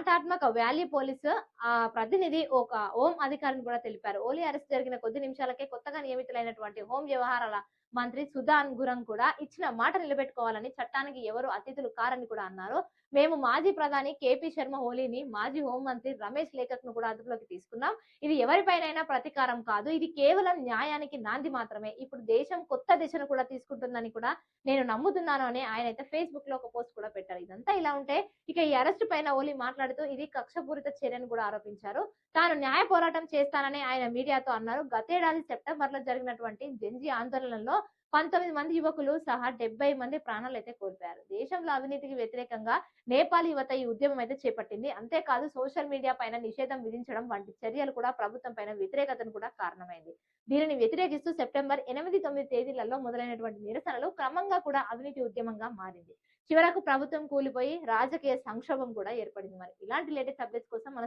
విమర్శనాత్మక valley police ప్రతినిధి ఒక హోం అధికారిని కూడా తెలిపారు. ఓలీ అరెస్ట్ జరిగిన కొద్ది నిమిషాలకే కొత్తగా నియమితులైనటువంటి హోం వ్యవహారాల మంత్రి సుధాన్ గురం కూడా ఇచ్చిన మాట నిలబెట్టుకోవాలని, చట్టానికి ఎవరు అతిథులు కారని కూడా అన్నారు. మేము మాజీ ప్రధాని కేపీ శర్మ ఓలీని, మాజీ హోంమంత్రి రమేష్ లేఖక్ ను కూడా అదుపులోకి తీసుకున్నాం. ఇది ఎవరిపైనైనా ప్రతీకారం కాదు, ఇది కేవలం న్యాయానికి నాంది మాత్రమే. ఇప్పుడు దేశం కొత్త దిశను కూడా తీసుకుంటుందని కూడా నేను నమ్ముతున్నాను అని ఆయన అయితే ఫేస్బుక్ లో ఒక పోస్ట్ కూడా పెట్టారు. ఇదంతా ఇలా ఉంటే ఇక ఈ అరెస్ట్ పైన ఓలీ మాట్లాడుతూ ఇది కక్షపూరిత చర్యను కూడా ఆరోపించారు. తాను న్యాయ పోరాటం చేస్తానని ఆయన మీడియాతో అన్నారు. గతేడాది సెప్టెంబర్ లో జరిగినటువంటి జెన్జీ ఆందోళనలో 19 మంది యువకులు సహా 70 మంది ప్రాణాలు అయితే కోల్పోయారు. దేశంలో అవినీతికి వ్యతిరేకంగా నేపాల్ యువత ఈ ఉద్యమం అయితే చేపట్టింది. అంతేకాదు సోషల్ మీడియా పైన నిషేధం విధించడం వంటి చర్యలు కూడా ప్రభుత్వం పైన వ్యతిరేకతను కూడా కారణమైంది. దీనిని వ్యతిరేకిస్తూ సెప్టెంబర్ 8, 9 తేదీలలో మొదలైనటువంటి నిరసనలు క్రమంగా కూడా అవినీతి ఉద్యమంగా మారింది. చివరకు ప్రభుత్వం కూలిపోయి రాజకీయ సంక్షోభం కూడా ఏర్పడింది. మరి ఇలాంటి లేటెస్ట్ అప్డేట్స్ కోసం మన